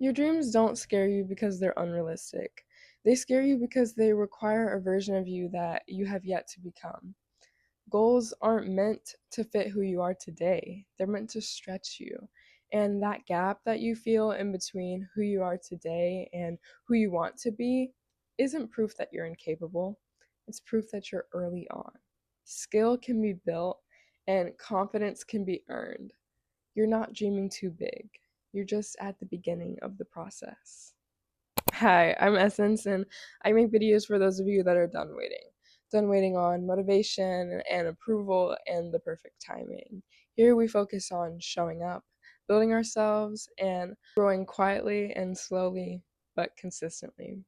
Your dreams don't scare you because they're unrealistic. They scare you because they require a version of you that you have yet to become. Goals aren't meant to fit who you are today, they're meant to stretch you. And that gap that you feel in between who you are today and who you want to be isn't proof that you're incapable, it's proof that you're early on. Skill can be built and confidence can be earned. You're not dreaming too big, you're just at the beginning of the process. Hi, I'm Essence, and I make videos for those of you that are done waiting. Done waiting on motivation and approval and the perfect timing. Here we focus on showing up, building ourselves, and growing quietly and slowly but consistently.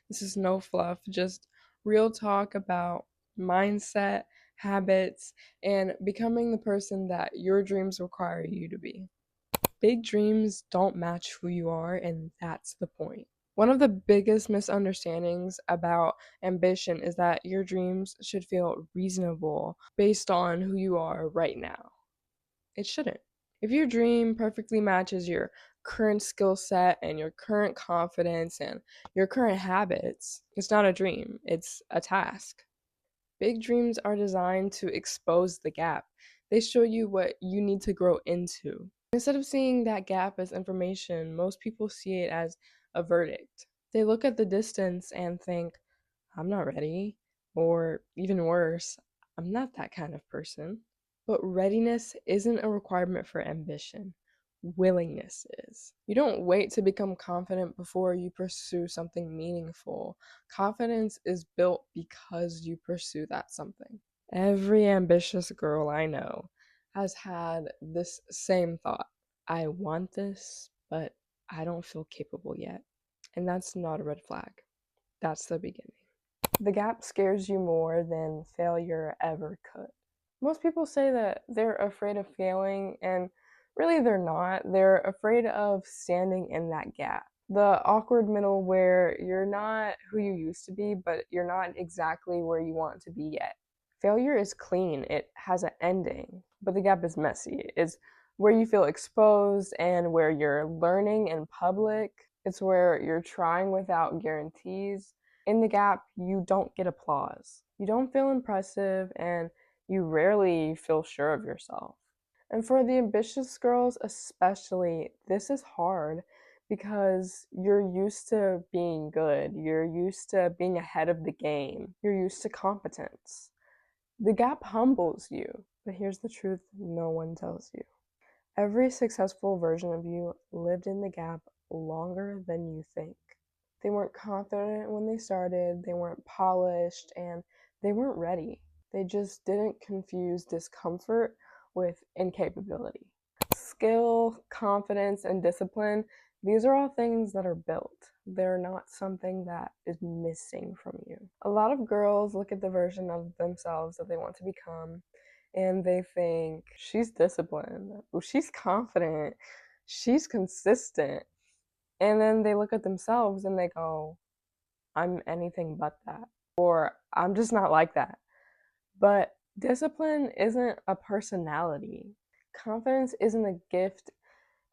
This is no fluff, just real talk about mindset, habits, and becoming the person that your dreams require you to be. Big dreams don't match who you are, and that's the point. One of the biggest misunderstandings about ambition is that your dreams should feel reasonable based on who you are right now. It shouldn't. If your dream perfectly matches your current skill set and your current confidence and your current habits, it's not a dream, it's a task. Big dreams are designed to expose the gap. They show you what you need to grow into. Instead of seeing that gap as information, most people see it as a verdict. They look at the distance and think, I'm not ready, or even worse, I'm not that kind of person. But readiness isn't a requirement for ambition. Willingness is. You don't wait to become confident before you pursue something meaningful. Confidence is built because you pursue that something. Every ambitious girl I know has had this same thought. I want this, but I don't feel capable yet. And that's not a red flag. That's the beginning. The gap scares you more than failure ever could. Most people say that they're afraid of failing, and really they're not. They're afraid of standing in that gap. The awkward middle where you're not who you used to be, but you're not exactly where you want to be yet. Failure is clean, it has an ending, but the gap is messy. It's where you feel exposed and where you're learning in public. It's where you're trying without guarantees. In the gap, you don't get applause. You don't feel impressive, and you rarely feel sure of yourself. And for the ambitious girls especially, this is hard because you're used to being good. You're used to being ahead of the game. You're used to competence. The gap humbles you, but here's the truth no one tells you. Every successful version of you lived in the gap longer than you think. They weren't confident when they started, they weren't polished, and they weren't ready. They just didn't confuse discomfort with incapability. Skill, confidence, and discipline, these are all things that are built. They're not something that is missing from you. A lot of girls look at the version of themselves that they want to become and they think, she's disciplined, oh, she's confident, she's consistent. And then they look at themselves and they go, I'm anything but that. Or I'm just not like that. But discipline isn't a personality. Confidence isn't a gift,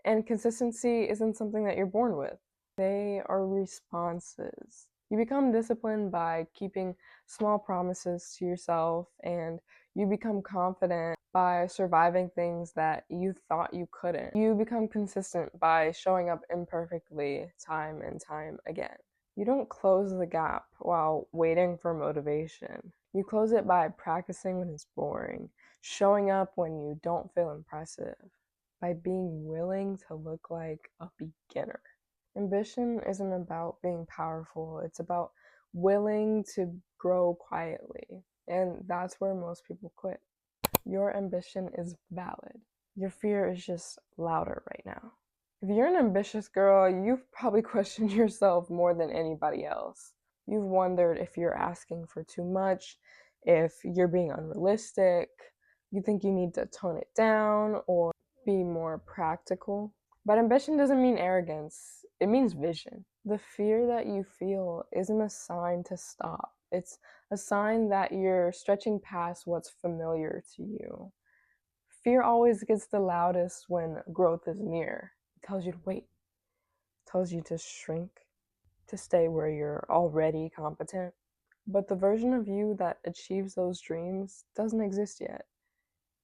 and consistency isn't something that you're born with. They are responses. You become disciplined by keeping small promises to yourself, and you become confident by surviving things that you thought you couldn't. You become consistent by showing up imperfectly time and time again. You don't close the gap while waiting for motivation. You close it by practicing when it's boring, showing up when you don't feel impressive, by being willing to look like a beginner. Ambition isn't about being powerful, it's about willing to grow quietly. And that's where most people quit. Your ambition is valid. Your fear is just louder right now. If you're an ambitious girl, you've probably questioned yourself more than anybody else. You've wondered if you're asking for too much, if you're being unrealistic, you think you need to tone it down or be more practical. But ambition doesn't mean arrogance, it means vision. The fear that you feel isn't a sign to stop, it's a sign that you're stretching past what's familiar to you. Fear always gets the loudest when growth is near. It tells you to wait, it tells you to shrink, to stay where you're already competent. But the version of you that achieves those dreams doesn't exist yet.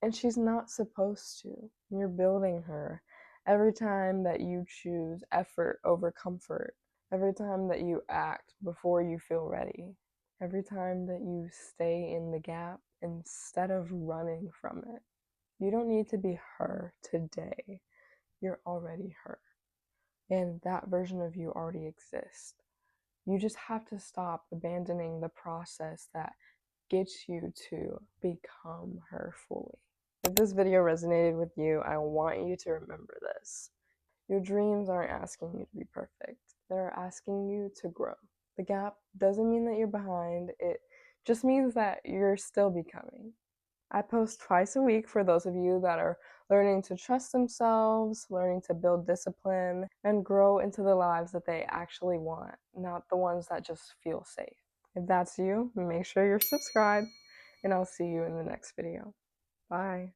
And she's not supposed to. You're building her every time that you choose effort over comfort, every time that you act before you feel ready, every time that you stay in the gap instead of running from it. You don't need to be her today. You're already her. And that version of you already exists. You just have to stop abandoning the process that gets you to become her fully. If this video resonated with you, I want you to remember this. Your dreams aren't asking you to be perfect. They're asking you to grow. The gap doesn't mean that you're behind. It just means that you're still becoming. I post twice a week for those of you that are learning to trust themselves, learning to build discipline, and grow into the lives that they actually want, not the ones that just feel safe. If that's you, make sure you're subscribed, and I'll see you in the next video. Bye.